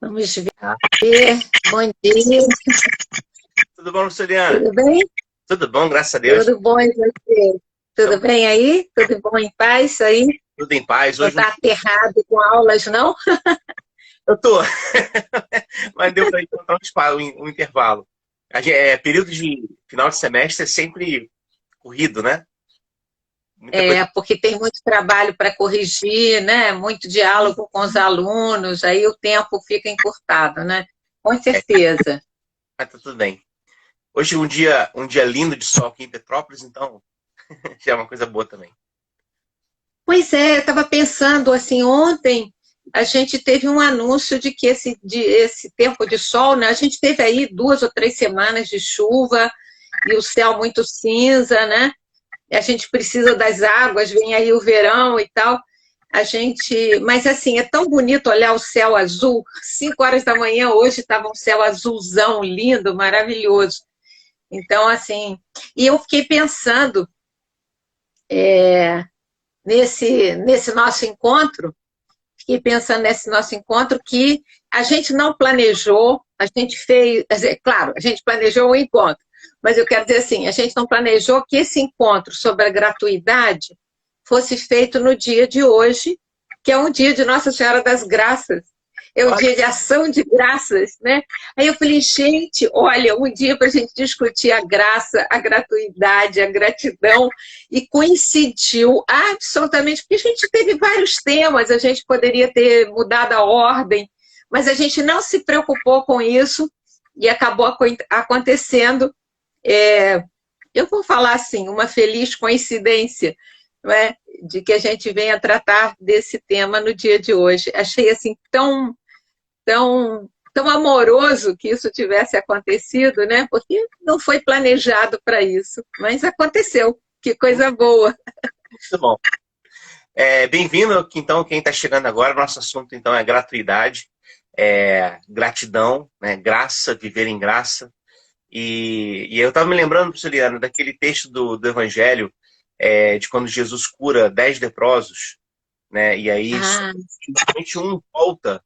Vamos ver. Bom dia. Tudo bom, Luciana? Tudo bem? Tudo bom, graças a Deus. Tudo bom, e você? Tudo bem aí? Tudo bom em paz aí? Tudo em paz. Não Hoje está aterrado com aulas, não? eu tô, mas deu para encontrar um intervalo. Período de final de semestre é sempre corrido, né? Muita coisa. Porque tem muito trabalho para corrigir, né? Muito diálogo com os alunos, aí o tempo fica encurtado, né? Com certeza. Mas tá tudo bem. Hoje um dia lindo de sol aqui em Petrópolis, então já é uma coisa boa também. Pois é, eu estava pensando assim, ontem a gente teve um anúncio de que esse tempo de sol, né? A gente teve aí 2 ou 3 semanas de chuva e o céu muito cinza, né? E a gente precisa das águas, vem aí o verão e tal. Mas assim, é tão bonito olhar o céu azul. 5 horas da manhã hoje estava um céu azulzão, lindo, maravilhoso. Então, assim, e eu fiquei pensando nesse nosso encontro, que a gente não planejou, a gente fez, claro, a gente planejou o encontro, mas eu quero dizer assim, a gente não planejou que esse encontro sobre a gratuidade fosse feito no dia de hoje, que é um dia de Nossa Senhora das Graças, é um dia de ação de graças, né? Aí eu falei, gente, olha, um dia para a gente discutir a graça, a gratuidade, a gratidão, e coincidiu absolutamente, porque a gente teve vários temas, a gente poderia ter mudado a ordem, mas a gente não se preocupou com isso e acabou acontecendo, eu vou falar assim, uma feliz coincidência, não é? De que a gente venha tratar desse tema no dia de hoje. Achei assim tão amoroso que isso tivesse acontecido, né? Porque não foi planejado para isso, mas aconteceu. Que coisa boa. Muito bom. Bem-vindo, então, quem está chegando agora. Nosso assunto, então, é gratuidade, gratidão, né? Graça, viver em graça. E eu estava me lembrando, Juliana, daquele texto do Evangelho, de quando Jesus cura 10 leprosos, né? E aí somente um volta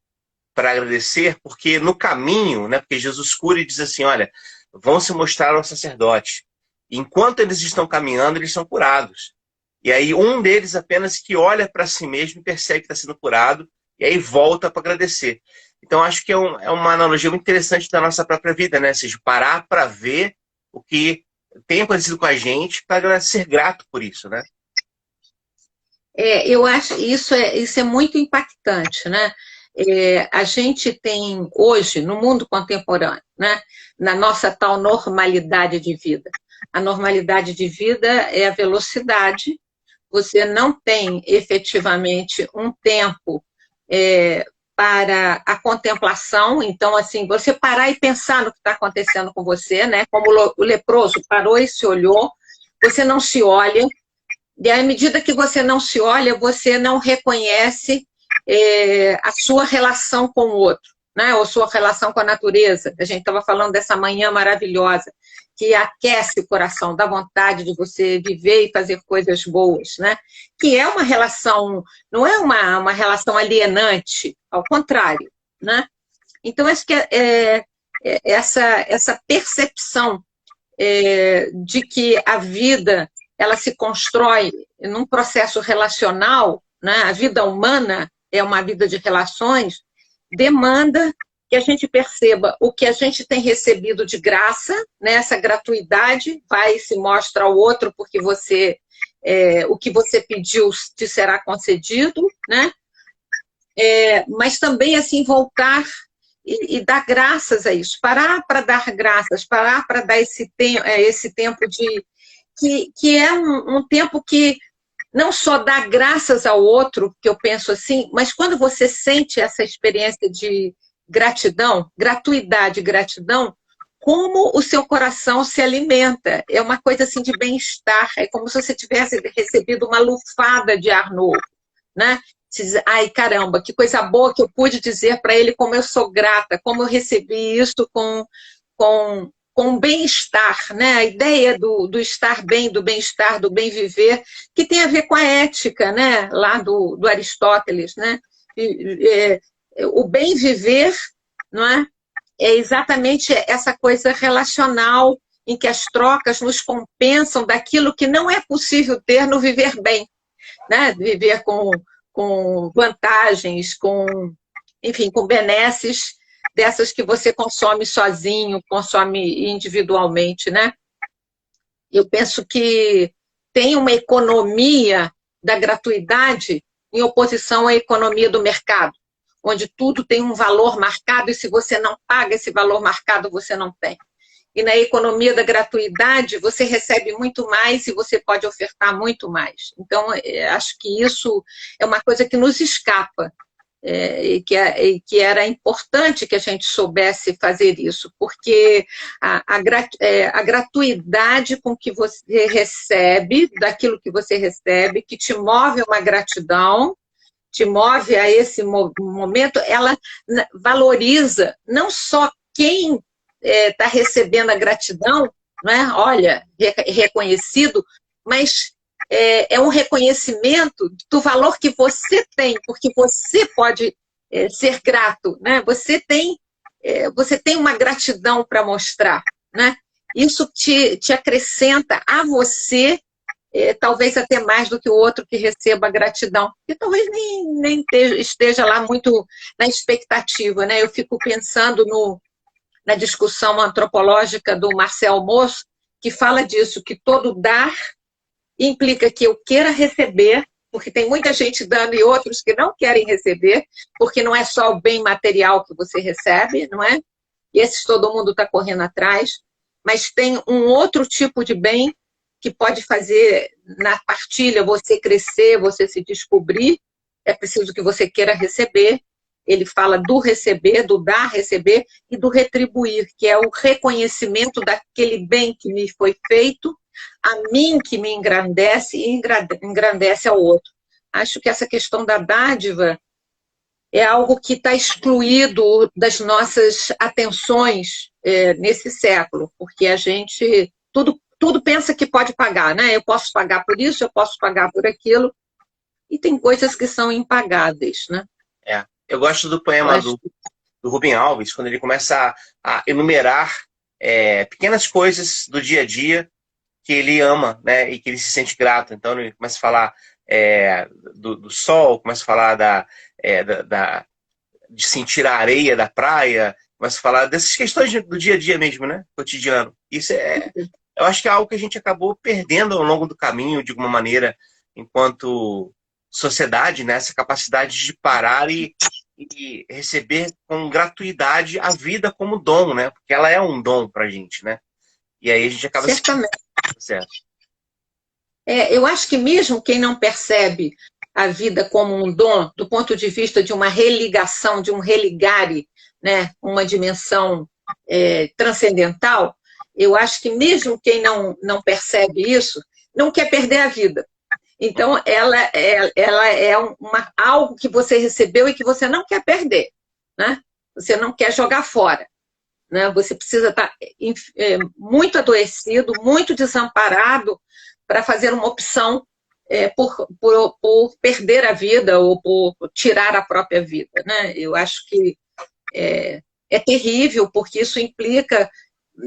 para agradecer, porque no caminho, né? Porque Jesus cura e diz assim, olha, vão se mostrar ao sacerdote. Enquanto eles estão caminhando, eles são curados. E aí um deles apenas que olha para si mesmo e percebe que está sendo curado, e aí volta para agradecer. Então acho que é uma analogia muito interessante da nossa própria vida, né? Ou seja, parar para ver o que tem acontecido com a gente para ser grato por isso, né? Eu acho isso é muito impactante, né? A gente tem hoje, no mundo contemporâneo, né, na nossa tal normalidade de vida. A normalidade de vida é a velocidade, você não tem efetivamente um tempo para a contemplação, então, assim, você parar e pensar no que está acontecendo com você, né? Como o leproso parou e se olhou, você não se olha, e à medida que você não se olha, você não reconhece a sua relação com o outro, né? Ou sua relação com a natureza. A gente estava falando dessa manhã maravilhosa, que aquece o coração, dá vontade de você viver e fazer coisas boas, né? Que é uma relação, não é uma relação alienante, ao contrário, né? Então, acho que essa percepção de que a vida ela se constrói num processo relacional, né? A vida humana é uma vida de relações, demanda que a gente perceba o que a gente tem recebido de graça, né? Essa gratuidade vai e se mostra ao outro porque o que você pediu te será concedido, né? Mas também assim voltar e dar graças a isso, parar para dar graças, parar para dar esse tempo de que é um tempo que não só dá graças ao outro, que eu penso assim, mas quando você sente essa experiência de gratidão, gratuidade, gratidão, como o seu coração se alimenta. É uma coisa assim de bem-estar, é como se você tivesse recebido uma lufada de ar novo, né? Você diz, ai caramba, que coisa boa que eu pude dizer para ele como eu sou grata, como eu recebi isso com bem-estar, né? A ideia do estar bem, do bem-estar, do bem viver, que tem a ver com a ética, né? Lá do Aristóteles, né? O bem viver não é? É exatamente essa coisa relacional em que as trocas nos compensam daquilo que não é possível ter no viver bem, né? Viver com vantagens, enfim, com benesses dessas que você consome sozinho, consome individualmente, né? Eu penso que tem uma economia da gratuidade em oposição à economia do mercado, onde tudo tem um valor marcado e se você não paga esse valor marcado, você não tem. E na economia da gratuidade, você recebe muito mais e você pode ofertar muito mais. Então, acho que isso é uma coisa que nos escapa. E que era importante que a gente soubesse fazer isso, porque a gratuidade com que você recebe, daquilo que você recebe, que te move a uma gratidão, te move a esse momento, ela valoriza não só quem está recebendo a gratidão, né? Olha, reconhecido, mas é um reconhecimento do valor que você tem, porque você pode ser grato, né? Você tem uma gratidão para mostrar, né? Isso te acrescenta a você, talvez até mais do que o outro que receba a gratidão, que talvez nem esteja lá muito na expectativa, né? Eu fico pensando na discussão antropológica do Marcel Mauss, que fala disso, que todo dar implica que eu queira receber, porque tem muita gente dando e outros que não querem receber, porque não é só o bem material que você recebe, não é? E esses todo mundo está correndo atrás, mas tem um outro tipo de bem que pode fazer na partilha você crescer, você se descobrir, é preciso que você queira receber. Ele fala do receber, do dar, receber e do retribuir, que é o reconhecimento daquele bem que me foi feito, a mim que me engrandece e engrandece ao outro. Acho que essa questão da dádiva é algo que está excluído das nossas atenções nesse século, porque a gente tudo pensa que pode pagar, né? Eu posso pagar por isso, eu posso pagar por aquilo, e tem coisas que são impagáveis, né? Eu gosto do poema do Rubem Alves, quando ele começa a enumerar pequenas coisas do dia a dia que ele ama, né, e que ele se sente grato. Então ele começa a falar do sol, começa a falar de sentir a areia da praia, começa a falar dessas questões do dia a dia mesmo, né, cotidiano. Isso eu acho que é algo que a gente acabou perdendo ao longo do caminho, de alguma maneira, enquanto sociedade, né, essa capacidade de parar e receber com gratuidade a vida como dom, né, porque ela é um dom pra gente, né, e aí a gente acaba... Certamente. Certo. Eu acho que mesmo quem não percebe a vida como um dom, do ponto de vista de uma religação, de um religare, né, uma dimensão transcendental, eu acho que mesmo quem não percebe isso, não quer perder a vida. Então, ela é algo que você recebeu e que você não quer perder, né? Você não quer jogar fora. Né? Você precisa estar muito adoecido, muito desamparado para fazer uma opção por perder a vida ou por tirar a própria vida. Né? Eu acho que é terrível, porque isso implica,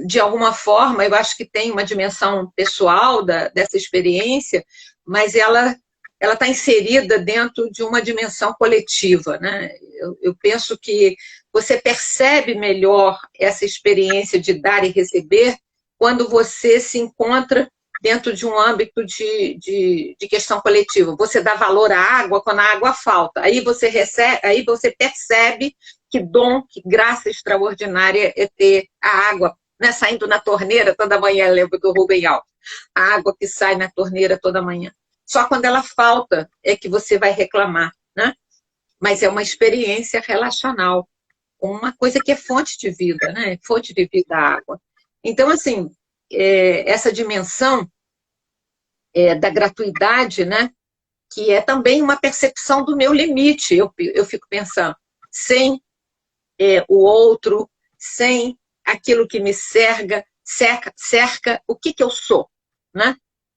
de alguma forma, eu acho que tem uma dimensão pessoal dessa experiência, mas ela está inserida dentro de uma dimensão coletiva. Né? Eu penso que você percebe melhor essa experiência de dar e receber quando você se encontra dentro de um âmbito de questão coletiva. Você dá valor à água quando a água falta. Aí você percebe que dom, que graça extraordinária é ter a água, né, saindo na torneira toda manhã, lembro do Rubem Alves. A água que sai na torneira toda manhã. Só quando ela falta é que você vai reclamar, né? Mas é uma experiência relacional, uma coisa que é fonte de vida, né? Fonte de vida a água. Então, assim, essa dimensão da gratuidade, né? Que é também uma percepção do meu limite. Eu fico pensando, sem o outro, sem aquilo que me cerca, o que eu sou, né?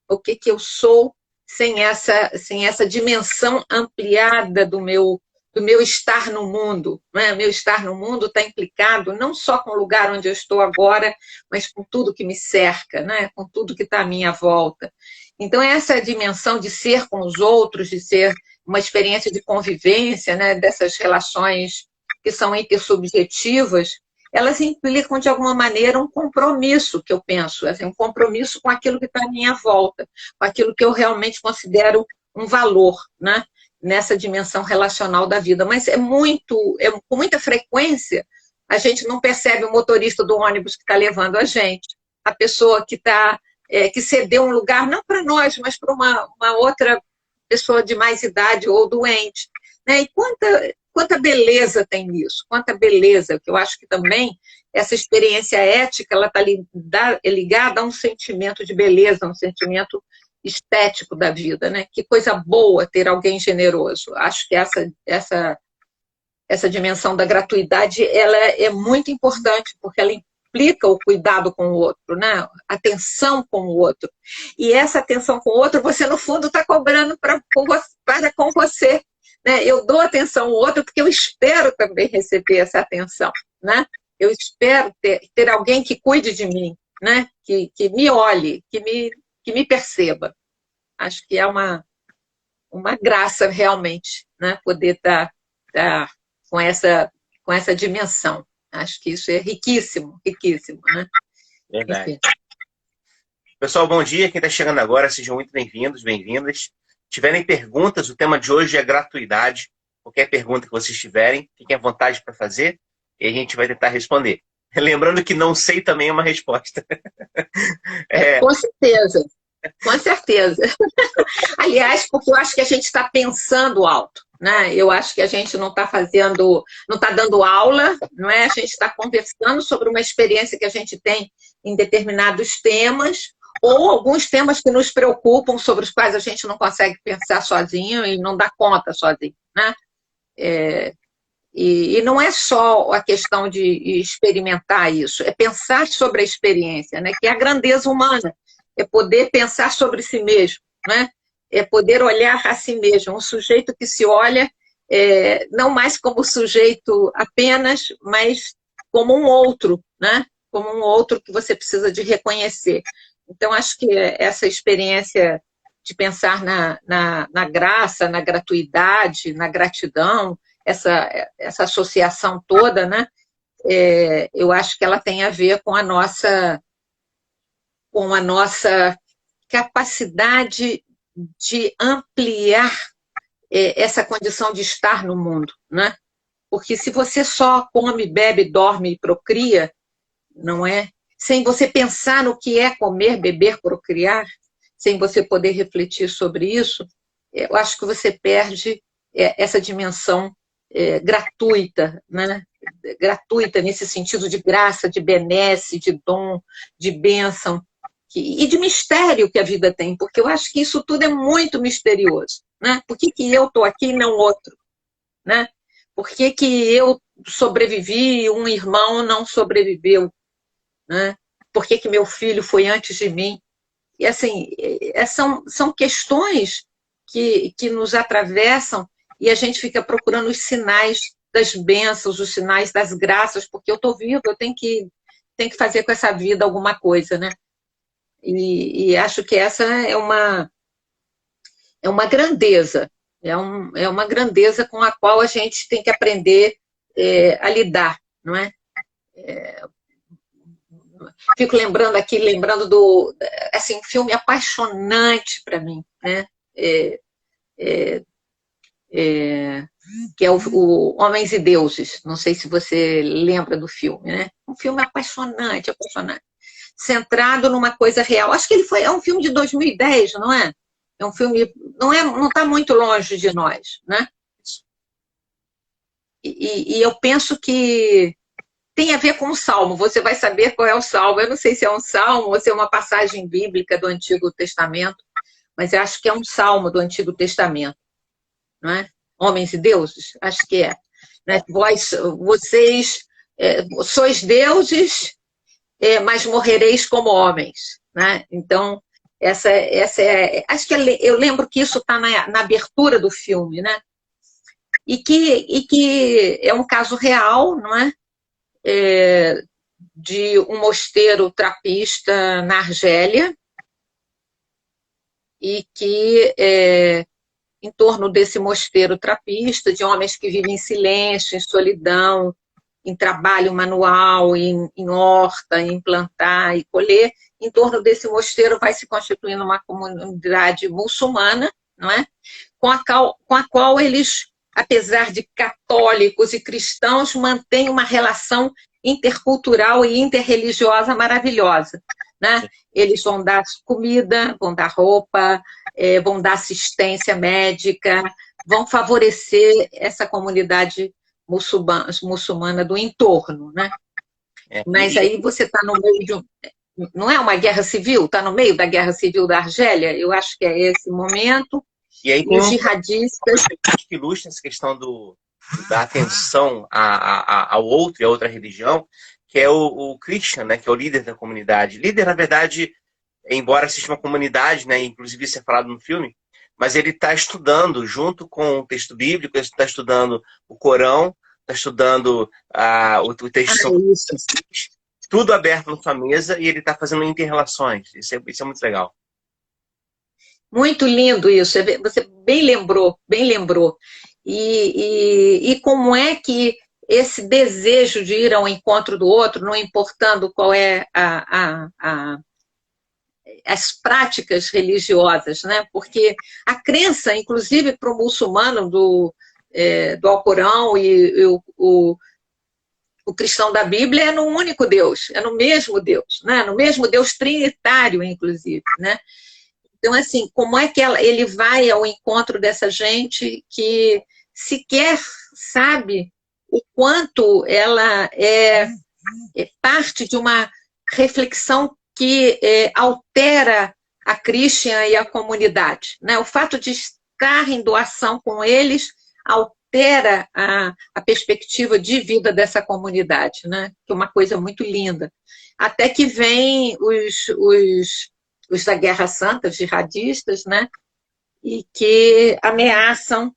O que eu sou sem essa dimensão ampliada do meu do meu estar no mundo. Né? Meu estar no mundo está implicado não só com o lugar onde eu estou agora, mas com tudo que me cerca, né? Com tudo que está à minha volta. Então, essa dimensão de ser com os outros, de ser uma experiência de convivência, né? Dessas relações que são intersubjetivas, elas implicam, de alguma maneira, um compromisso, que eu penso, assim, um compromisso com aquilo que está à minha volta, com aquilo que eu realmente considero um valor, né? Nessa dimensão relacional da vida. Mas com muita frequência, a gente não percebe o motorista do ônibus que está levando a gente, a pessoa que cedeu um lugar, não para nós, mas para uma outra pessoa de mais idade ou doente. Né? E quanta beleza tem nisso, quanta beleza, que eu acho que também essa experiência ética ela está ligada a um sentimento de beleza, a um sentimento estético da vida, né? Que coisa boa ter alguém generoso. Acho que essa dimensão da gratuidade ela é muito importante, porque ela implica o cuidado com o outro, né? Atenção com o outro. E essa atenção com o outro, você, no fundo, está cobrando para com você. Né? Eu dou atenção ao outro porque eu espero também receber essa atenção. Né? Eu espero ter alguém que cuide de mim, né? Que me olhe, que me perceba. Acho que é uma graça realmente, né? Poder estar com essa dimensão. Acho que isso é riquíssimo, riquíssimo. Né? Verdade. Enfim. Pessoal, bom dia. Quem está chegando agora, sejam muito bem-vindos, bem-vindas. Se tiverem perguntas, o tema de hoje é gratuidade. Qualquer pergunta que vocês tiverem, fiquem à vontade para fazer e a gente vai tentar responder. Lembrando que não sei também é uma resposta. Com certeza. Com certeza. Aliás, porque eu acho que a gente está pensando alto, né? Eu acho que a gente não está dando aula, não é? A gente está conversando sobre uma experiência que a gente tem em determinados temas, ou alguns temas que nos preocupam, sobre os quais a gente não consegue pensar sozinho e não dá conta sozinho, né? E não é só a questão de experimentar isso, é pensar sobre a experiência, né? Que é a grandeza humana. É poder pensar sobre si mesmo, né? É poder olhar a si mesmo. Um sujeito que se olha não mais como sujeito apenas, mas como um outro, né? Como um outro que você precisa de reconhecer. Então, acho que essa experiência de pensar na graça, na gratuidade, na gratidão, essa associação toda, né? Eu acho que ela tem a ver com a nossa capacidade de ampliar essa condição de estar no mundo, né? Porque se você só come, bebe, dorme e procria, não é? Sem você pensar no que é comer, beber, procriar, sem você poder refletir sobre isso, eu acho que você perde essa dimensão gratuita, né? Gratuita nesse sentido de graça, de benesse, de dom, de bênção, e de mistério que a vida tem, porque eu acho que isso tudo é muito misterioso. Né? Por que eu estou aqui e não outro? Né? Por que eu sobrevivi e um irmão não sobreviveu? Né? Por que meu filho foi antes de mim? E assim, são questões que nos atravessam e a gente fica procurando os sinais das bênçãos, os sinais das graças, porque eu estou vivo, eu tenho que fazer com essa vida alguma coisa, né? E acho que essa é uma grandeza, é uma grandeza com a qual a gente tem que aprender a lidar, não é? Fico lembrando do assim, um filme apaixonante para mim, né? Que é o Homens e Deuses. Não sei se você lembra do filme, né? Um filme apaixonante, apaixonante. Centrado numa coisa real. Acho que é um filme de 2010, não é? É um filme, não está muito longe de nós, né? E eu penso que tem a ver com o Salmo. Você vai saber qual é o Salmo. Eu não sei se é um Salmo ou se é uma passagem bíblica do Antigo Testamento, mas eu acho que é um Salmo do Antigo Testamento, não é? Homens e deuses, acho que é. Né? Vocês sois deuses, mas morrereis como homens, né? Então, acho que eu lembro que isso está na abertura do filme, né? que é um caso real, não é? De um mosteiro trapista na Argélia, e que em torno desse mosteiro trapista, de homens que vivem em silêncio, em solidão, em trabalho manual, em horta, em plantar e colher, em torno desse mosteiro vai se constituindo uma comunidade muçulmana, não é? Com a qual eles, apesar de católicos e cristãos, mantêm uma relação intercultural e interreligiosa maravilhosa, né? Eles vão dar comida, vão dar roupa, vão dar assistência médica, vão favorecer essa comunidade muçulmana do entorno, né? Mas aí você está no meio de não é uma guerra civil? Está no meio da guerra civil da Argélia? Eu acho que é esse momento. E aí os jihadistas... que ilustra essa questão da atenção ao outro e a outra religião, que é o Christian, né, que é o líder da comunidade. Líder, na verdade, embora seja uma comunidade, né, inclusive isso é falado no filme, mas ele está estudando, junto com o texto bíblico, ele está estudando o Corão, está estudando o texto tudo aberto na sua mesa, e ele está fazendo inter-relações. Isso é muito legal. Muito lindo isso, você bem lembrou, bem lembrou. E como é que esse desejo de ir ao encontro do outro, não importando qual é as práticas religiosas, né? Porque a crença, inclusive para o muçulmano do Alcorão e o cristão da Bíblia, é no único Deus, é no mesmo Deus, né? No mesmo Deus trinitário, inclusive, né? Então, assim, como é que ele vai ao encontro dessa gente que sequer sabe o quanto ela é parte de uma reflexão que altera a Christian e a comunidade, né? O fato de estar em doação com eles altera a perspectiva de vida dessa comunidade, né? Que é uma coisa muito linda. Até que vem os da Guerra Santa, os jihadistas, né? E que ameaçam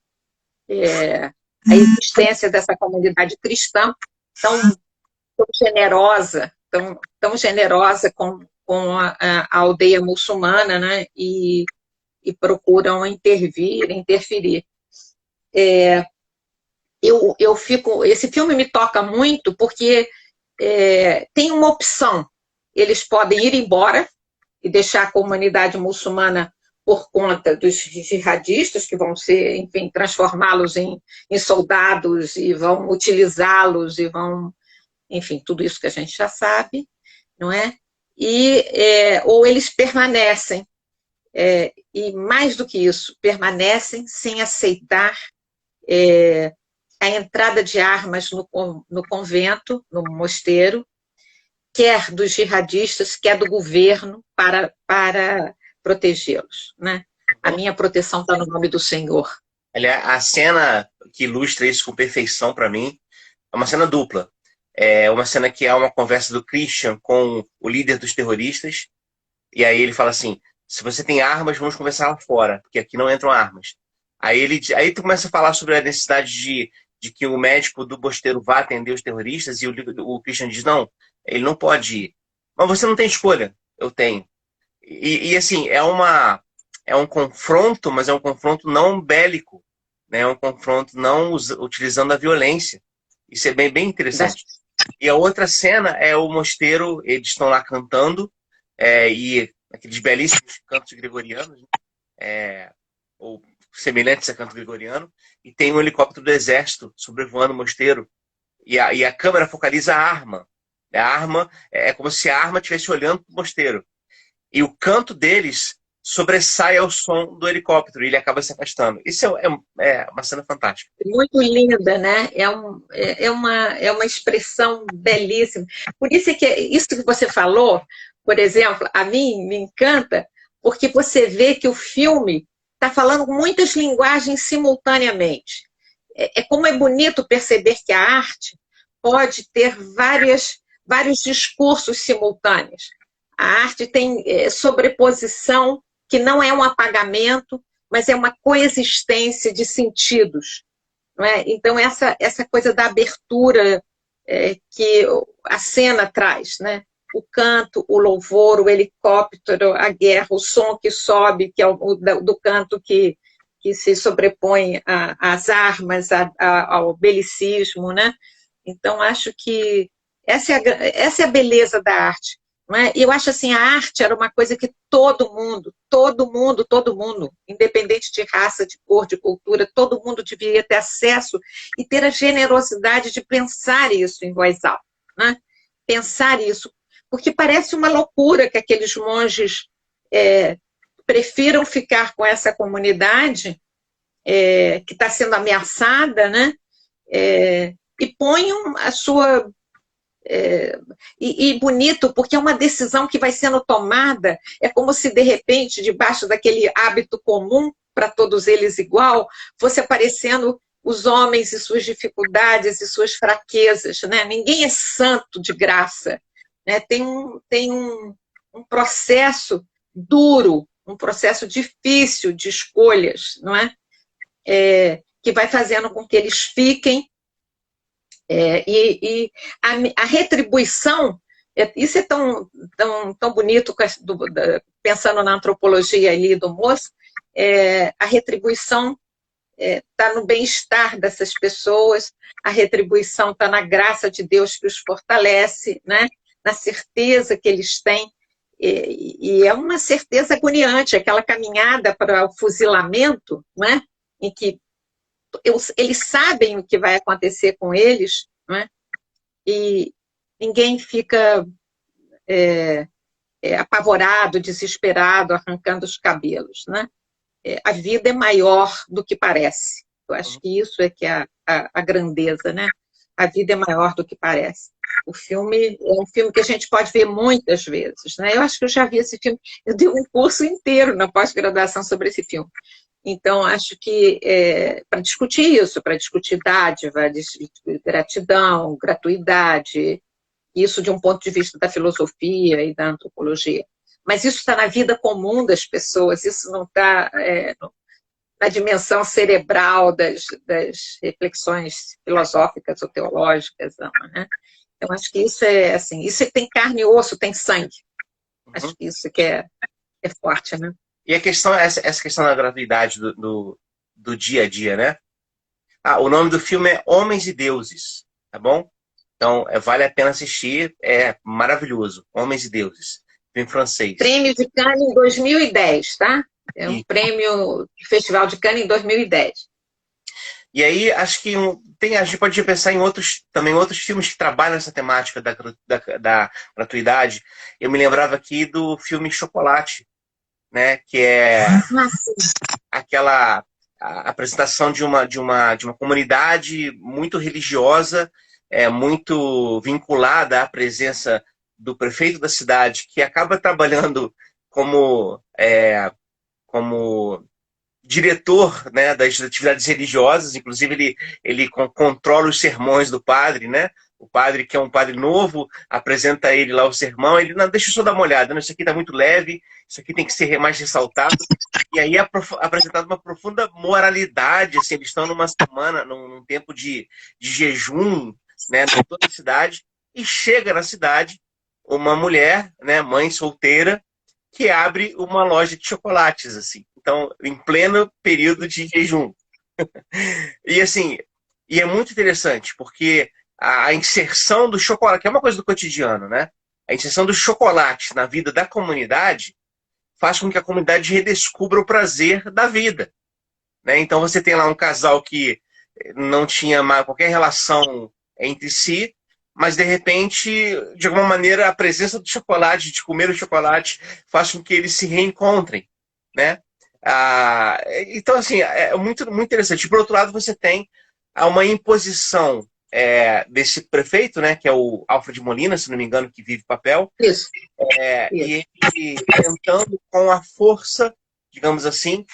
a existência dessa comunidade cristã tão generosa, tão generosa com a aldeia muçulmana, né? E procuram interferir. Esse filme me toca muito porque tem uma opção. Eles podem ir embora e deixar a comunidade muçulmana por conta dos jihadistas, que vão ser, enfim, transformá-los em soldados e vão utilizá-los e vão, enfim, tudo isso que a gente já sabe, não é? Ou eles permanecem, e mais do que isso, permanecem sem aceitar a entrada de armas no convento, no mosteiro, quer dos jihadistas, quer do governo, para protegê-los, né? A minha proteção está no nome do Senhor. Aliás, a cena que ilustra isso com perfeição para mim é uma cena dupla. É uma cena que é uma conversa do Christian com o líder dos terroristas, e aí ele fala assim: se você tem armas, vamos conversar lá fora, porque aqui não entram armas. Aí tu começa a falar sobre a necessidade de que o médico do mosteiro vá atender os terroristas, e o Christian diz: não, ele não pode ir. Mas você não tem escolha. Eu tenho. E assim, é um confronto, mas é um confronto não bélico, né? É um confronto não utilizando a violência. Isso é bem interessante. E a outra cena é o mosteiro, eles estão lá cantando, e aqueles belíssimos cantos gregorianos, ou semelhantes a canto gregoriano, e tem um helicóptero do exército sobrevoando o mosteiro, e a câmera focaliza a arma. A arma é como se a arma estivesse olhando para o mosteiro. E o canto deles sobressai ao som do helicóptero, e ele acaba se afastando. Isso é uma cena fantástica. Muito linda, né? É uma expressão belíssima. Por isso que isso que você falou, por exemplo, a mim me encanta, porque você vê que o filme está falando muitas linguagens simultaneamente. Como é bonito perceber que a arte pode ter vários discursos simultâneos. A arte tem sobreposição, que não é um apagamento, mas é uma coexistência de sentidos, não é? Então, essa coisa da abertura que a cena traz, né? O canto, o louvor, o helicóptero, a guerra, o som que sobe, que é do canto que se sobrepõe às armas, ao belicismo, né? Então, acho que essa é a beleza da arte. Não é? E eu acho assim, a arte era uma coisa que todo mundo, independente de raça, de cor, de cultura, todo mundo deveria ter acesso e ter a generosidade de pensar isso em voz alta, né? Pensar isso, porque parece uma loucura que aqueles monges prefiram ficar com essa comunidade que está sendo ameaçada, né? E ponham a sua... E bonito, porque é uma decisão que vai sendo tomada, é como se, de repente, debaixo daquele hábito comum, para todos eles igual, fosse aparecendo os homens e suas dificuldades e suas fraquezas, né? Ninguém é santo de graça, né? Tem um processo duro, um processo difícil de escolhas, não é? Que vai fazendo com que eles fiquem. E a retribuição, isso é tão bonito, pensando na antropologia ali do moço, a retribuição está no bem-estar dessas pessoas, a retribuição está na graça de Deus que os fortalece, né? Na certeza que eles têm, e é uma certeza agoniante, aquela caminhada para o fuzilamento, né? Em que eles sabem o que vai acontecer com eles, né? E ninguém fica apavorado, desesperado, arrancando os cabelos, né? A vida é maior do que parece. Eu acho que isso é que é a grandeza, né? A vida é maior do que parece. O filme é um filme que a gente pode ver muitas vezes, né? Eu acho que eu já vi esse filme, eu dei um curso inteiro na pós-graduação sobre esse filme. Então, acho que para discutir isso, para discutir dádiva, gratidão, gratuidade, isso de um ponto de vista da filosofia e da antropologia. Mas isso está na vida comum das pessoas, isso não está na dimensão cerebral das reflexões filosóficas ou teológicas, não, né? Então, acho que isso é assim, isso tem carne e osso, tem sangue. Acho que isso que é forte, né? E a questão, essa questão da gratuidade do dia a dia, né? O nome do filme é Homens e Deuses, tá bom? Então, vale a pena assistir, é maravilhoso. Homens e Deuses, filme francês. Prêmio de Cannes em 2010, tá? É um prêmio do Festival de Cannes em 2010. E aí, acho que a gente pode pensar em outros filmes que trabalham essa temática da gratuidade. Eu me lembrava aqui do filme Chocolate, né? Que é aquela apresentação de uma comunidade muito religiosa, muito vinculada à presença do prefeito da cidade, que acaba trabalhando como diretor, né, das atividades religiosas. Inclusive ele controla os sermões do padre, né? O padre, que é um padre novo, apresenta a ele lá o sermão, ele, não, deixa eu só dar uma olhada, isso aqui está muito leve, isso aqui tem que ser mais ressaltado. E aí é apresentada uma profunda moralidade, assim, eles estão numa semana, num tempo de jejum, né, em toda a cidade, e chega na cidade uma mulher, né, mãe solteira, que abre uma loja de chocolates, assim. Então, em pleno período de jejum. E assim, é muito interessante, porque a inserção do chocolate, que é uma coisa do cotidiano, né? A inserção do chocolate na vida da comunidade faz com que a comunidade redescubra o prazer da vida, né? Então você tem lá um casal que não tinha qualquer relação entre si, mas de repente, de alguma maneira, a presença do chocolate, de comer o chocolate, faz com que eles se reencontrem, né? Então, assim, é muito, muito interessante. Por outro lado, você tem uma imposição desse prefeito, né, que é o Alfred Molina, se não me engano, que vive papel. Isso. E ele tentando, com a força, digamos assim,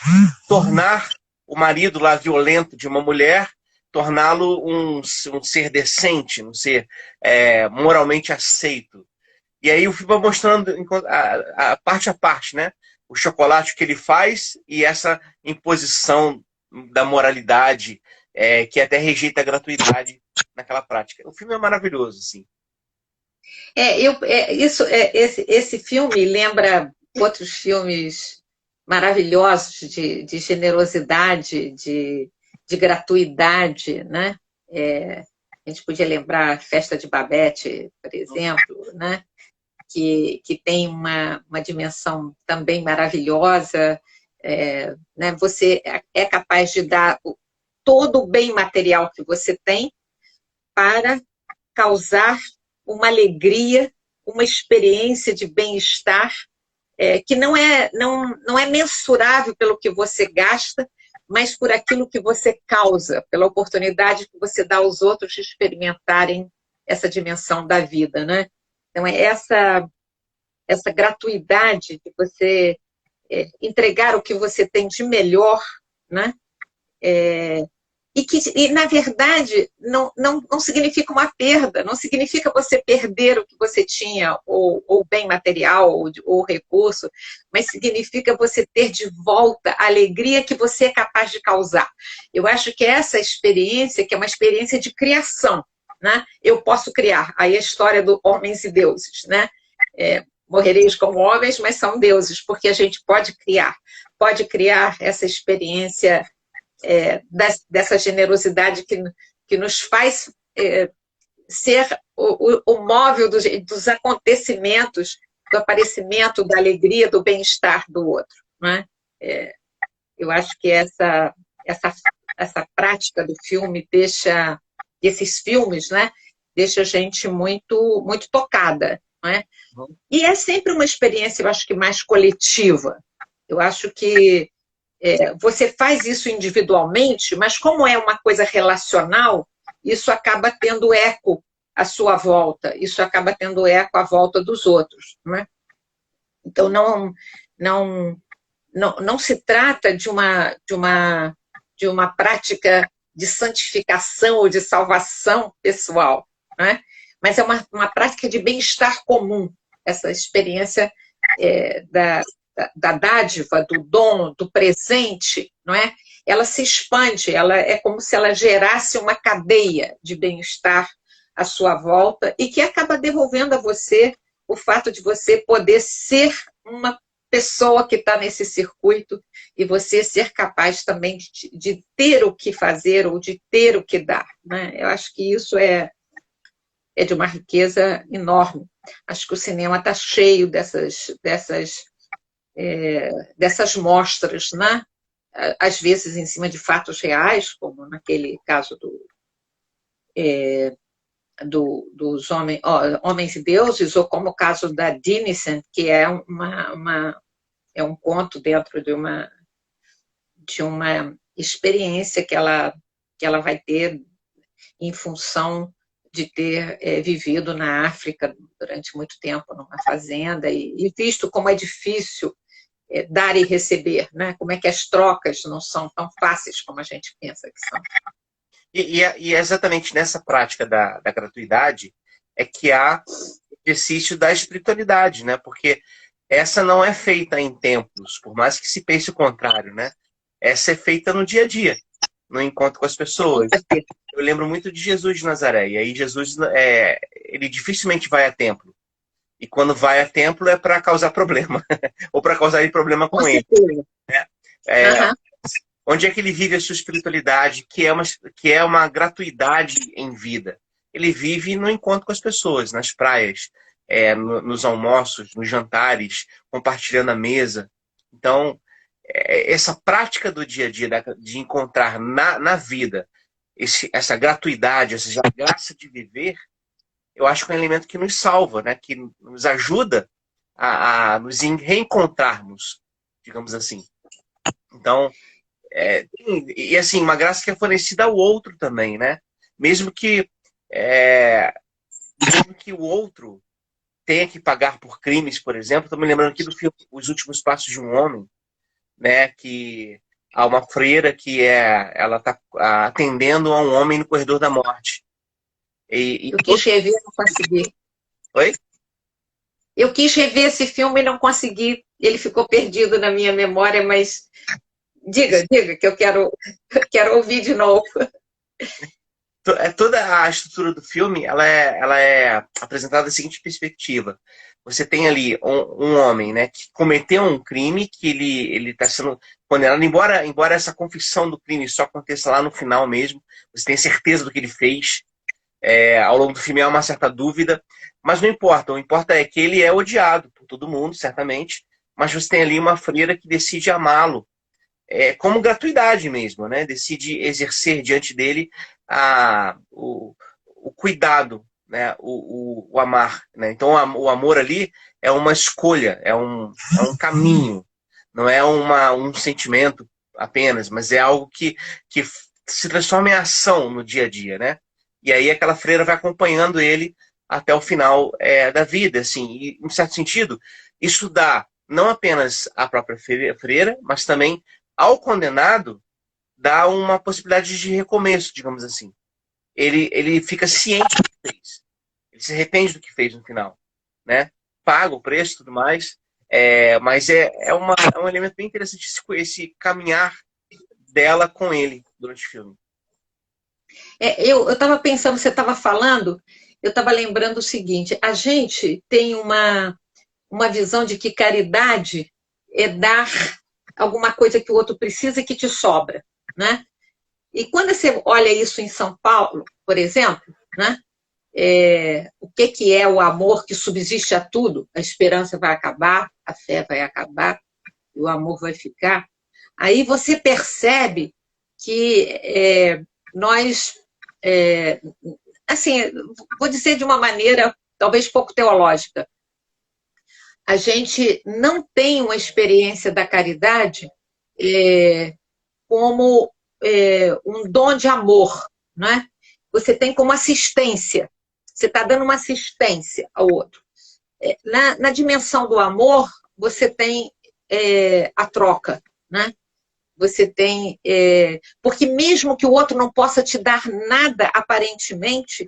tornar o marido lá violento de uma mulher, torná-lo um ser decente, um ser moralmente aceito. E aí o filme vai mostrando a parte, né? O chocolate que ele faz e essa imposição da moralidade que até rejeita a gratuidade naquela prática. O filme é maravilhoso, assim. Esse filme lembra outros filmes maravilhosos de generosidade, de gratuidade, né? A gente podia lembrar Festa de Babette, por exemplo, né? Que tem uma dimensão também maravilhosa. Né? Você é capaz de dar todo o bem material que você tem para causar uma alegria, uma experiência de bem-estar que não é mensurável pelo que você gasta, mas por aquilo que você causa, pela oportunidade que você dá aos outros de experimentarem essa dimensão da vida, né? Então, é essa gratuidade de você entregar o que você tem de melhor, né? E, na verdade, não significa uma perda, não significa você perder o que você tinha, ou bem material, ou recurso, mas significa você ter de volta a alegria que você é capaz de causar. Eu acho que essa experiência, que é uma experiência de criação, né? Eu posso criar. Aí a história do homens e deuses, né? Morrereis como homens, mas são deuses, porque a gente pode criar essa experiência dessa generosidade que nos faz ser o móvel dos acontecimentos, do aparecimento, da alegria, do bem-estar do outro. Né? Eu acho que essa prática do filme desses filmes, né, deixa a gente muito, muito tocada. Né? E é sempre uma experiência, eu acho que mais coletiva. Eu acho que você faz isso individualmente, mas como é uma coisa relacional, isso acaba tendo eco à sua volta, isso acaba tendo eco à volta dos outros. Né? Então, não se trata de uma prática de santificação ou de salvação pessoal, né? Mas é uma prática de bem-estar comum, essa experiência da dádiva, do dom, do presente, não é? Ela se expande, ela é como se ela gerasse uma cadeia de bem-estar à sua volta e que acaba devolvendo a você o fato de você poder ser uma pessoa que está nesse circuito e você ser capaz também de ter o que fazer ou de ter o que dar. Né? Eu acho que isso é de uma riqueza enorme. Acho que o cinema está cheio dessas mostras, né? Às vezes em cima de fatos reais, como naquele caso dos Homens e Deuses, ou como o caso da Dinesen, que é um conto dentro de uma experiência que ela vai ter em função de ter vivido na África durante muito tempo, numa fazenda, e visto como é difícil dar e receber, né? Como é que as trocas não são tão fáceis como a gente pensa que são. E é exatamente nessa prática da gratuidade é que há o exercício da espiritualidade, né? Porque essa não é feita em templos, por mais que se pense o contrário, né? Essa é feita no dia a dia, no encontro com as pessoas. Eu lembro muito de Jesus de Nazaré, e aí Jesus, ele dificilmente vai a templo. E quando vai a templo é para causar problema, ou para causar problema com ele. Né? Onde é que ele vive a sua espiritualidade, que é uma gratuidade em vida? Ele vive no encontro com as pessoas, nas praias, nos almoços, nos jantares, compartilhando a mesa. Então, essa prática do dia a dia, de encontrar na vida essa gratuidade, essa graça de viver, eu acho que é um elemento que nos salva, né? Que nos ajuda a nos reencontrarmos, digamos assim. Então, e assim, uma graça que é fornecida ao outro também, né? Mesmo que o outro tenha que pagar por crimes, por exemplo. Estou me lembrando aqui do filme Os Últimos Passos de um Homem, né? Que há uma freira que ela está atendendo a um homem no corredor da morte. Eu quis rever, não consegui. Oi? Eu quis rever esse filme e não consegui. Ele ficou perdido na minha memória, mas diga que eu quero ouvir de novo. Toda a estrutura do filme, ela é apresentada da seguinte perspectiva. Você tem ali um homem, né, que cometeu um crime, que ele está sendo condenado, embora essa confissão do crime só aconteça lá no final mesmo, você tem certeza do que ele fez. Ao longo do filme há uma certa dúvida, mas não importa. O que importa é que ele é odiado por todo mundo, certamente, mas você tem ali uma freira que decide amá-lo, como gratuidade mesmo, né? Decide exercer diante dele o cuidado, né? O amar. Né? Então o amor ali é uma escolha, é um caminho, não é um sentimento apenas, mas é algo que se transforma em ação no dia a dia, né? E aí aquela freira vai acompanhando ele até o final da vida, assim. E, em certo sentido, isso dá não apenas à própria freira, mas também ao condenado, dá uma possibilidade de recomeço, digamos assim. Ele fica ciente do que fez. Ele se arrepende do que fez no final, né? Paga o preço e tudo mais, mas é um elemento bem interessante esse caminhar dela com ele durante o filme. Eu estava pensando, você estava falando, eu estava lembrando o seguinte, a gente tem uma visão de que caridade é dar alguma coisa que o outro precisa e que te sobra, né? E quando você olha isso em São Paulo, por exemplo, né? O que é o amor que subsiste a tudo? A esperança vai acabar, a fé vai acabar, e o amor vai ficar. Aí você percebe que nós, assim, vou dizer de uma maneira talvez pouco teológica, a gente não tem uma experiência da caridade como um dom de amor, não é? Você tem como assistência, você está dando uma assistência ao outro. Na dimensão do amor, você tem a troca, né? Você tem... porque mesmo que o outro não possa te dar nada, aparentemente,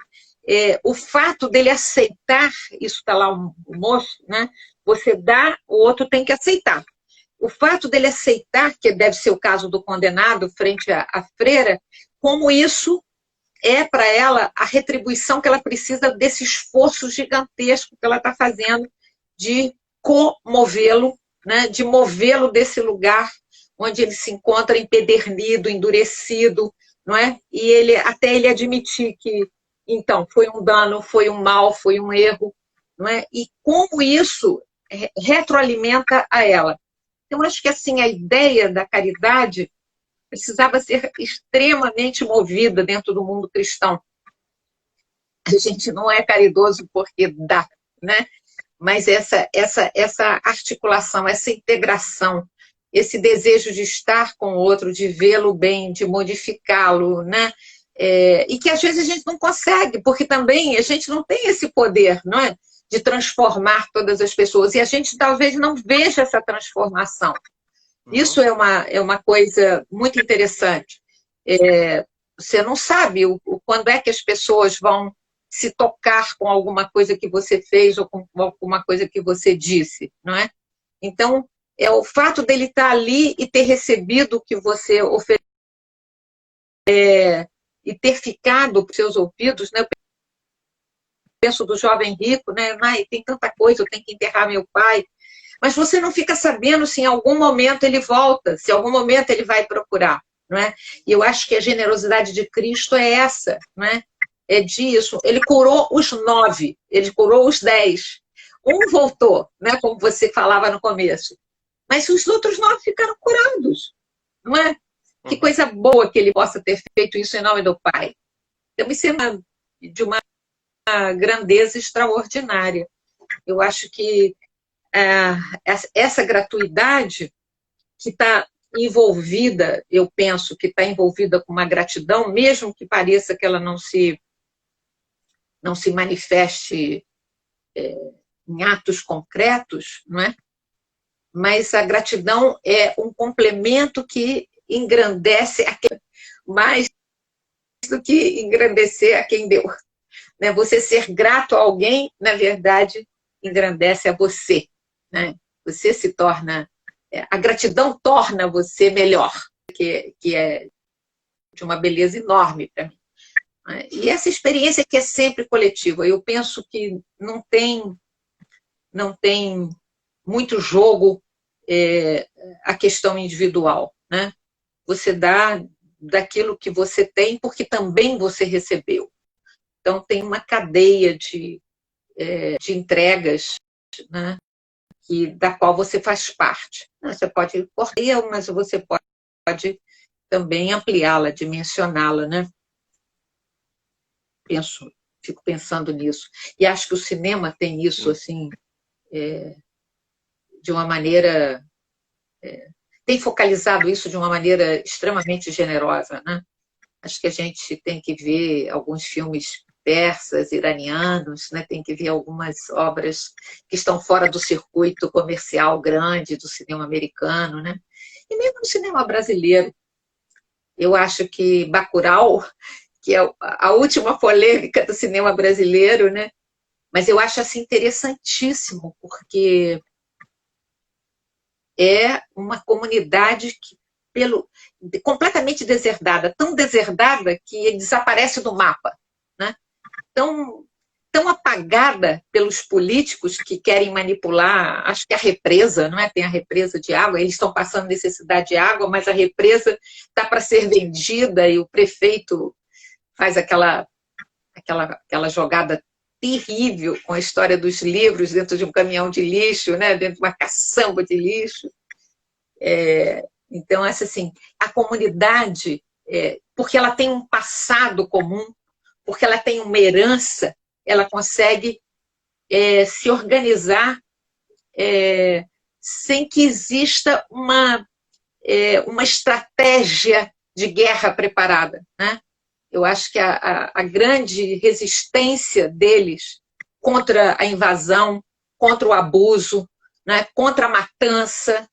o fato dele aceitar, isso está lá o moço, né? Você dá, o outro tem que aceitar. O fato dele aceitar, que deve ser o caso do condenado frente à freira, como isso é para ela a retribuição que ela precisa desse esforço gigantesco que ela está fazendo de comovê-lo, né? De movê-lo desse lugar onde ele se encontra empedernido, endurecido, não é? E até ele admitir que, então, foi um dano, foi um mal, foi um erro, não é? E como isso retroalimenta a ela. Então, acho que assim, a ideia da caridade precisava ser extremamente movida dentro do mundo cristão. A gente não é caridoso porque dá, né? Mas essa articulação, essa integração, esse desejo de estar com o outro, de vê-lo bem, de modificá-lo, né? E que às vezes a gente não consegue, porque também a gente não tem esse poder, não é? De transformar todas as pessoas, e a gente talvez não veja essa transformação. Isso é uma coisa muito interessante. Você não sabe quando é que as pessoas vão se tocar com alguma coisa que você fez ou com alguma coisa que você disse, não é? Então, o fato dele estar ali e ter recebido o que você ofereceu e ter ficado para os seus ouvidos, né? Eu penso do jovem rico, né? Ai, tem tanta coisa, eu tenho que enterrar meu pai. Mas você não fica sabendo se em algum momento ele volta, se em algum momento ele vai procurar, não é? E eu acho que a generosidade de Cristo é essa, não é? É disso. Ele curou os 9, ele curou os 10. Um voltou, né? Como você falava no começo. Mas os outros 9 ficaram curados, não é? Que coisa boa que ele possa ter feito isso em nome do Pai. Então, isso é de uma grandeza extraordinária. Eu acho que essa gratuidade que está envolvida, eu penso que está envolvida com uma gratidão, mesmo que pareça que ela não se manifeste em atos concretos, não é? Mas a gratidão é um complemento que engrandece mais do que engrandecer a quem deu. Né? Você ser grato a alguém, na verdade, engrandece a você. Né? Você se torna... A gratidão torna você melhor, que é de uma beleza enorme para mim. né? E essa experiência que é sempre coletiva. Eu penso que não tem muito jogo a questão individual, né? Você dá daquilo que você tem porque também você recebeu. Então, tem uma cadeia de entregas, né, da qual você faz parte. Você pode correr, mas você pode também ampliá-la, dimensioná-la, né? Fico pensando nisso. E acho que o cinema tem isso, assim, de uma maneira... tem focalizado isso de uma maneira extremamente generosa, né? Acho que a gente tem que ver alguns filmes persas, iranianos, né? Tem que ver algumas obras que estão fora do circuito comercial grande do cinema americano, né? E mesmo no cinema brasileiro. Eu acho que Bacurau, que é a última polêmica do cinema brasileiro, né? Mas eu acho assim interessantíssimo, porque é uma comunidade completamente deserdada, tão deserdada que desaparece do mapa, né? Tão apagada pelos políticos que querem manipular, acho que a represa, não é? Tem a represa de água, eles estão passando necessidade de água, mas a represa está para ser vendida e o prefeito faz aquela jogada terrível com a história dos livros dentro de um caminhão de lixo, né? Dentro de uma caçamba de lixo. Então, assim, a comunidade, porque ela tem um passado comum, porque ela tem uma herança, ela consegue se organizar sem que exista uma estratégia de guerra preparada, né? Eu acho que a grande resistência deles contra a invasão, contra o abuso, né, contra a matança,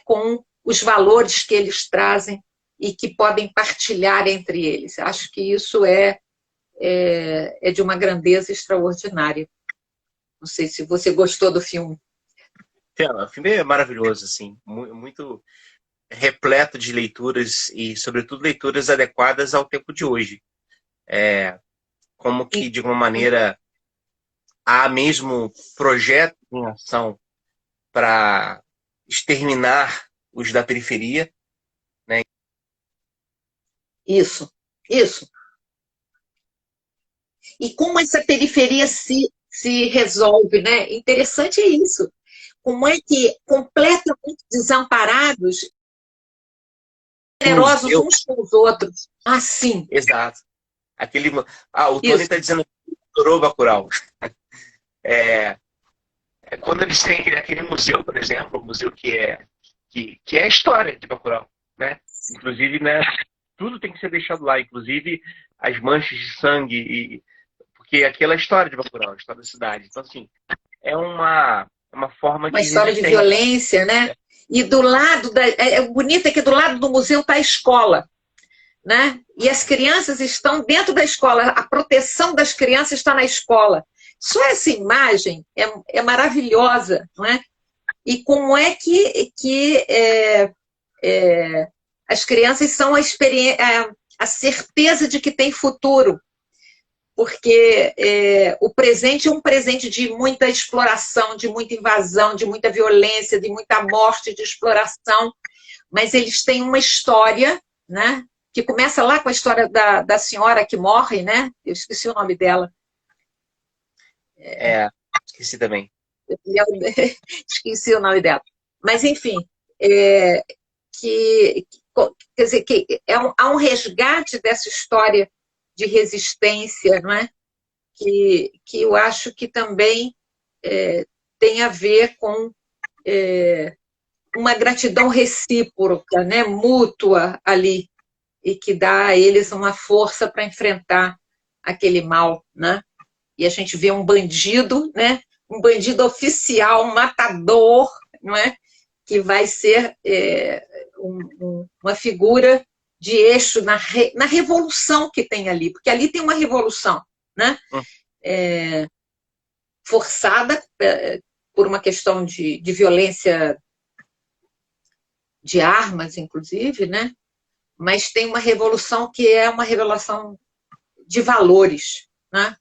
com os valores que eles trazem e que podem partilhar entre eles. Acho que isso é de uma grandeza extraordinária. Não sei se você gostou do filme. O filme é maravilhoso, assim, muito repleto de leituras e, sobretudo, leituras adequadas ao tempo de hoje. Como que, de alguma maneira, há mesmo projeto em ação para exterminar os da periferia, né? Isso. E como essa periferia se resolve, né? Interessante é isso. Como é que, completamente desamparados, generosos uns com os outros. Ah, sim. Exato. O Tony está dizendo que adorou Bacurau. Quando eles têm aquele museu, por exemplo, um museu que é a história de Bacurau, né? Inclusive, né, tudo tem que ser deixado lá, inclusive as manchas de sangue, porque aquela é a história de Bacurau, a história da cidade. Então, assim, é uma forma de história de violência, né? E do lado bonito é que do lado do museu está a escola, né? E as crianças estão dentro da escola, a proteção das crianças está na escola. Só essa imagem é maravilhosa, não é? E como é que as crianças são a certeza de que tem futuro, porque o presente é um presente de muita exploração, de muita invasão, de muita violência, de muita morte, de exploração, mas eles têm uma história, né, que começa lá com a história da senhora que morre, né? Eu esqueci o nome dela. Esqueci também. Esqueci o nome dela. Mas, enfim, quer dizer, que há um resgate dessa história de resistência, não é? Que eu acho que também tem a ver com uma gratidão recíproca, né? Mútua ali, e que dá a eles uma força para enfrentar aquele mal, né? E a gente vê um bandido, né? Um bandido oficial, um matador, não é? Que vai ser uma figura de eixo na revolução que tem ali, porque ali tem uma revolução, né? Forçada por uma questão de violência de armas, inclusive, né? mas tem uma revolução que é uma revolução de valores, né?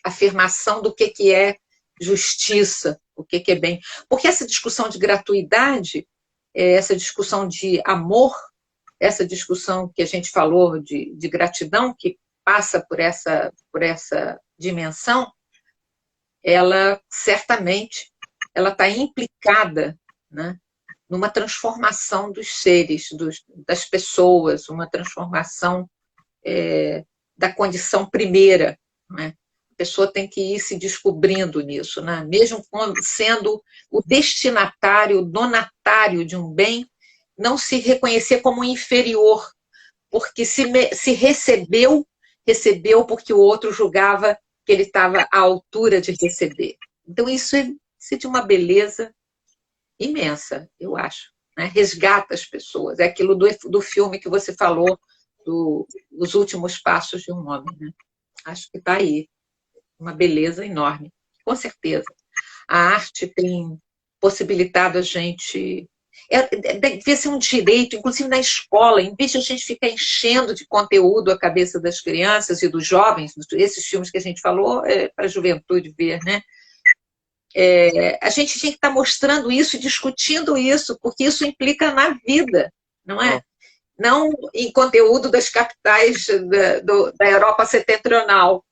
Afirmação do que é justiça, o que é bem. Porque essa discussão de gratuidade, essa discussão de amor, essa discussão que a gente falou de gratidão, que passa por essa dimensão, ela certamente ela está implicada, né, numa transformação dos seres, das pessoas, uma transformação da condição primeira, né? A pessoa tem que ir se descobrindo nisso, né? Mesmo sendo o destinatário, o donatário de um bem, não se reconhecer como inferior, porque se recebeu porque o outro julgava que ele estava à altura de receber. Então, isso é de uma beleza imensa, eu acho. Né? Resgata as pessoas. É aquilo do filme que você falou, Os Últimos Passos de um Homem. Né? Acho que está aí. Uma beleza enorme, com certeza. A arte tem possibilitado a gente... Devia ser um direito, inclusive na escola, em vez de a gente ficar enchendo de conteúdo a cabeça das crianças e dos jovens, esses filmes que a gente falou, para a juventude ver, né? A gente tinha que estar mostrando isso e discutindo isso, porque isso implica na vida, não é? Não em conteúdo das capitais da Europa setentrional,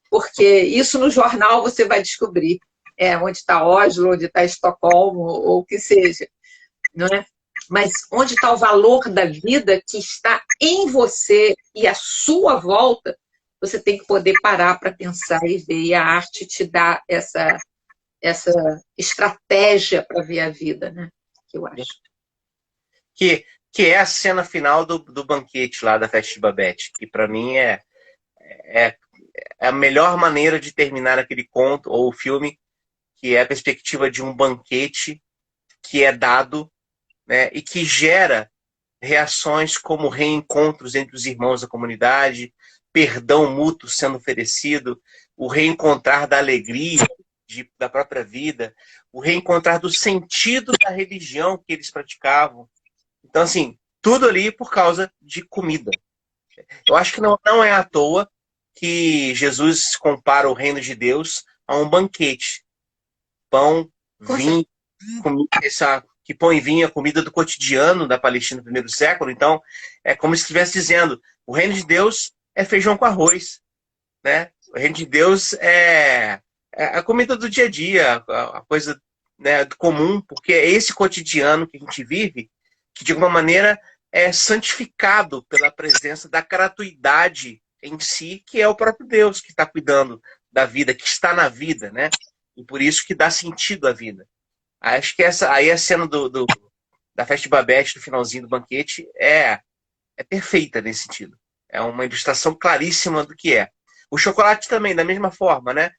porque isso no jornal você vai descobrir onde está Oslo, onde está Estocolmo, ou o que seja, não é? Mas onde está o valor da vida que está em você e à sua volta, você tem que poder parar para pensar e ver, e a arte te dá essa estratégia para ver a vida, né? Que eu acho. Que é a cena final do banquete lá da festa de Babette, que para mim é a melhor maneira de terminar aquele conto ou filme, que é a perspectiva de um banquete que é dado, né, e que gera reações como reencontros entre os irmãos da comunidade, perdão mútuo sendo oferecido, o reencontrar da alegria da própria vida, o reencontrar do sentido da religião que eles praticavam. Então, assim, tudo ali por causa de comida. Eu acho que não é à toa que Jesus compara o reino de Deus a um banquete. Pão, vinho, que pão e vinho é a comida do cotidiano da Palestina no primeiro século. Então, é como se estivesse dizendo, o reino de Deus é feijão com arroz. Né? O reino de Deus é a comida do dia a dia, a coisa, né, comum, porque é esse cotidiano que a gente vive que, de alguma maneira, é santificado pela presença da gratuidade em si, que é o próprio Deus que está cuidando da vida, que está na vida, né? E por isso que dá sentido à vida. Acho que aí a cena da festa de Babette, do finalzinho do banquete, é perfeita nesse sentido. É uma ilustração claríssima do que é. O chocolate também, da mesma forma, né?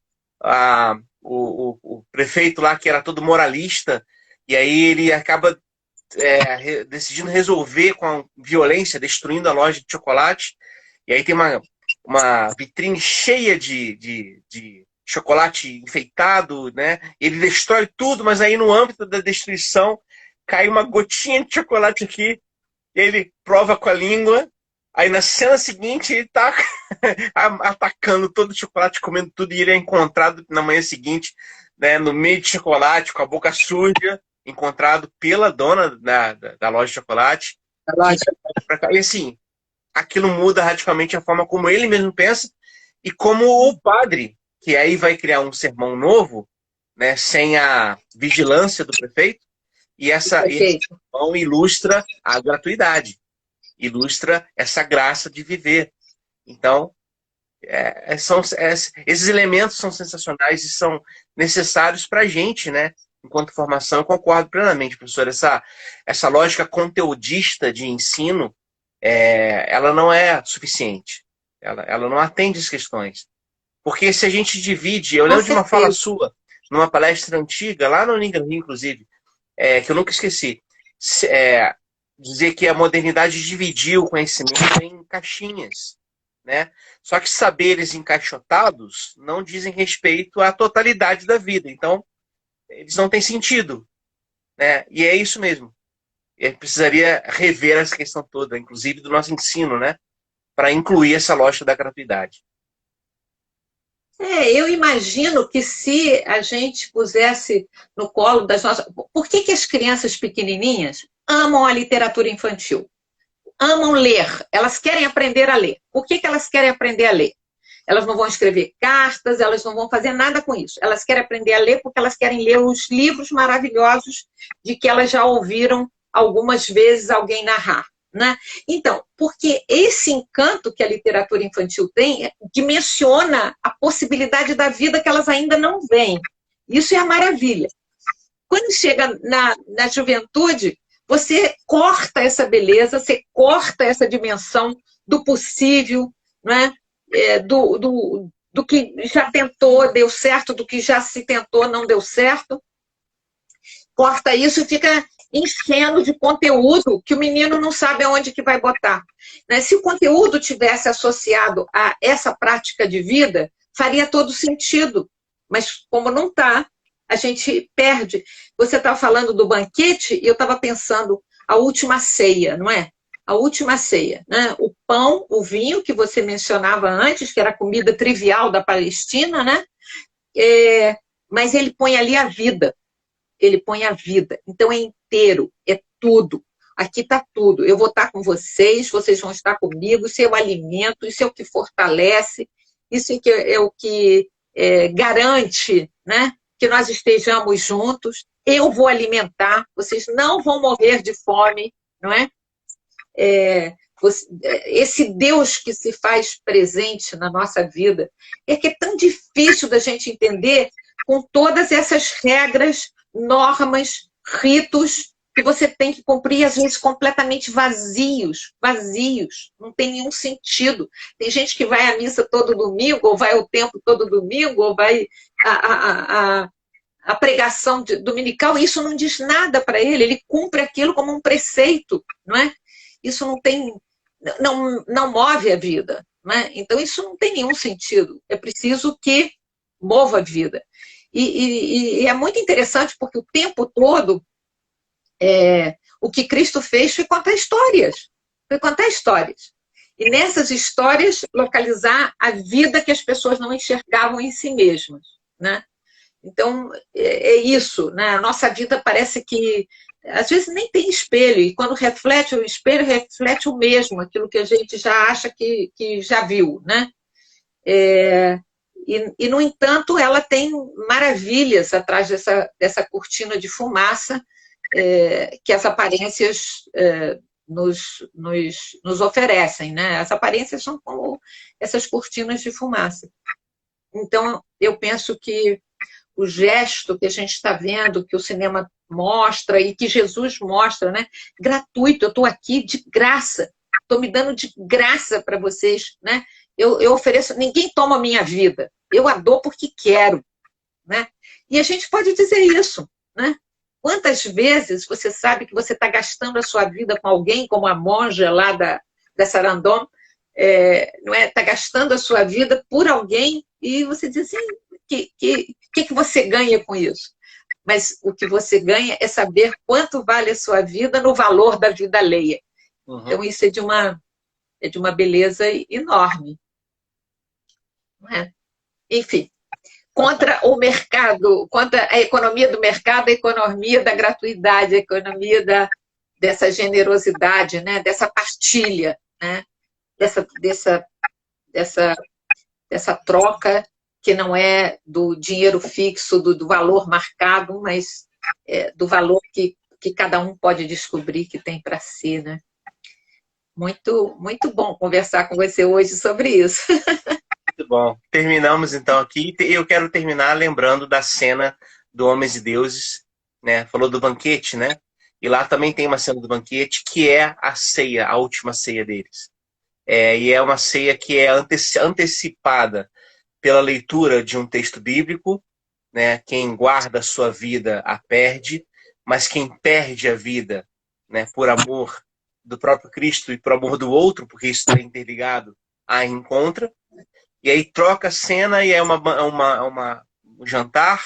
O prefeito lá, que era todo moralista, e aí ele acaba decidindo resolver com a violência, destruindo a loja de chocolate. E aí tem uma vitrine cheia de chocolate enfeitado, né? Ele destrói tudo, mas aí no âmbito da destruição cai uma gotinha de chocolate aqui, e ele prova com a língua. Aí na cena seguinte ele tá atacando todo o chocolate, comendo tudo, e ele é encontrado na manhã seguinte, né, no meio de chocolate, com a boca suja, encontrado pela dona da loja de chocolate. E assim, aquilo muda radicalmente a forma como ele mesmo pensa, e como o padre, que aí vai criar um sermão novo, né, sem a vigilância do prefeito, e esse sermão ilustra a gratuidade, ilustra essa graça de viver. Então, esses elementos são sensacionais e são necessários para a gente, né? Enquanto formação, eu concordo plenamente, professor. Essa lógica conteudista de ensino, ela não é suficiente. Ela não atende as questões. Porque se a gente divide... Eu lembro de uma fala sua, numa palestra antiga, lá no Ninga Rio, inclusive, que eu nunca esqueci. Dizer que a modernidade dividiu o conhecimento em caixinhas, né? Só que saberes encaixotados não dizem respeito à totalidade da vida. Então, eles não têm sentido, né? E é isso mesmo. precisaria rever essa questão toda, inclusive do nosso ensino, né? Para incluir essa lógica da gratuidade. Eu imagino que se a gente pusesse no colo das nossas... Por que as crianças pequenininhas amam a literatura infantil? Amam ler, elas querem aprender a ler. Por que elas querem aprender a ler? Elas não vão escrever cartas, elas não vão fazer nada com isso. Elas querem aprender a ler porque elas querem ler os livros maravilhosos de que elas já ouviram algumas vezes alguém narrar, né? Então, porque esse encanto que a literatura infantil tem dimensiona a possibilidade da vida que elas ainda não veem. Isso é a maravilha. Quando chega na juventude, você corta essa beleza, você corta essa dimensão do possível, né? Do que já tentou, deu certo, do que já se tentou, não deu certo. Corta isso e fica enchendo de conteúdo que o menino não sabe aonde que vai botar. Né? Se o conteúdo tivesse associado a essa prática de vida, faria todo sentido. Mas como não está, a gente perde. Você estava falando do banquete e eu estava pensando a última ceia, não é? A última ceia, né? O pão, o vinho, que você mencionava antes, que era a comida trivial da Palestina, né? Mas ele põe ali a vida. Ele põe a vida. Então é inteiro, é tudo. Aqui está tudo. Eu vou estar com vocês, vocês vão estar comigo, isso é o alimento, isso é o que fortalece, isso é o que garante, né, que nós estejamos juntos. Eu vou alimentar, vocês não vão morrer de fome, não é? Esse Deus que se faz presente na nossa vida é que é tão difícil da gente entender com todas essas regras, normas, ritos que você tem que cumprir, às vezes completamente vazios, não tem nenhum sentido. Tem gente que vai à missa todo domingo, ou vai ao templo todo domingo, ou vai à pregação dominical, e isso não diz nada para ele cumpre aquilo como um preceito, não é? Isso não move a vida, não é? Então isso não tem nenhum sentido, é preciso que mova a vida. E é muito interessante porque o tempo todo o que Cristo fez foi contar histórias. E nessas histórias localizar a vida que as pessoas não enxergavam em si mesmas, né? Então é isso, né? A nossa vida parece que às vezes nem tem espelho, e quando reflete o espelho, reflete o mesmo, aquilo que a gente já acha que já viu, né? E, no entanto, ela tem maravilhas atrás dessa cortina de fumaça que as aparências nos oferecem, né? As aparências são como essas cortinas de fumaça. Então, eu penso que o gesto que a gente está vendo, que o cinema mostra e que Jesus mostra, né? Gratuito, eu estou aqui de graça, estou me dando de graça para vocês, né? Eu ofereço, ninguém toma a minha vida, eu a dou porque quero, né? E a gente pode dizer isso, né? Quantas vezes você sabe que você está gastando a sua vida com alguém, como a monja lá da Sarandon, não é? Está gastando a sua vida por alguém e você diz assim, que você ganha com isso? Mas o que você ganha é saber quanto vale a sua vida no valor da vida alheia. Uhum. Então isso é de uma beleza enorme. Não é? Enfim, contra o mercado, contra a economia do mercado, a economia da gratuidade, a economia dessa generosidade, né? Dessa partilha, né? Dessa troca que não é do dinheiro fixo, do valor marcado, mas do valor que cada um pode descobrir que tem para si, né? Muito, muito bom conversar com você hoje sobre isso. Muito bom. Terminamos então aqui. Eu quero terminar lembrando da cena do Homens e Deuses, né? Falou do banquete, né? E lá também tem uma cena do banquete que é a ceia, a última ceia deles. E é uma ceia que é antecipada pela leitura de um texto bíblico, né? Quem guarda a sua vida a perde, mas quem perde a vida, né, por amor do próprio Cristo e por amor do outro, porque isso está interligado, a encontra. E aí troca a cena e é um jantar,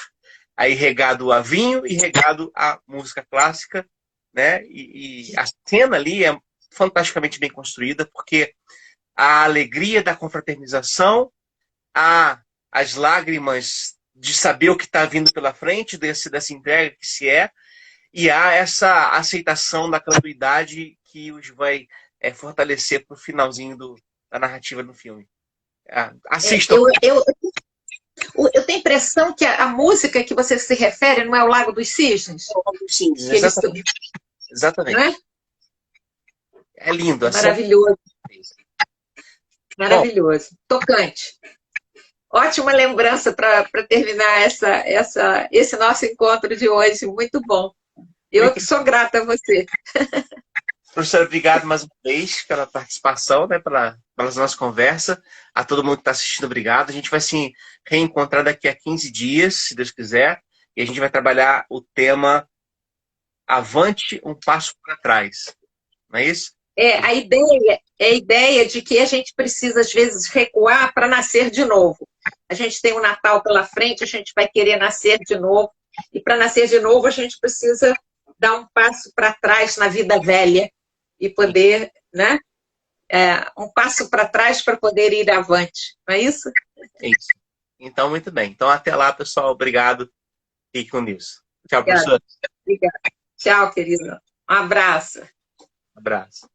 aí regado a vinho e regado a música clássica, né? E a cena ali é fantasticamente bem construída, porque a alegria da confraternização, as lágrimas de saber o que está vindo pela frente, dessa entrega que se é, e há essa aceitação da gratuidade que os vai fortalecer para o finalzinho da narrativa do filme. Assistam. Eu tenho a impressão que a música que você se refere não é o Lago dos Cisnes? O Lago dos Cisnes, exatamente. Exatamente. Não é? É lindo. Maravilhoso. Maravilhoso. Bom, tocante. Ótima lembrança para terminar esse nosso encontro de hoje. Muito bom. Eu que sou grata a você. Professora, obrigado mais uma vez pela participação, né, pela nossa conversa. A todo mundo que está assistindo, obrigado. A gente vai se reencontrar daqui a 15 dias, se Deus quiser, e a gente vai trabalhar o tema Avante, um passo para trás. Não é isso? A ideia de que a gente precisa, às vezes, recuar para nascer de novo. A gente tem o Natal pela frente, a gente vai querer nascer de novo, e para nascer de novo a gente precisa dar um passo para trás na vida velha e poder, né? Um passo para trás para poder ir avante. Não é isso? É isso. Então, muito bem. Então, até lá, pessoal. Obrigado. Fique com Deus. Tchau, professor. Obrigada. Tchau, querido. Um abraço. Abraço.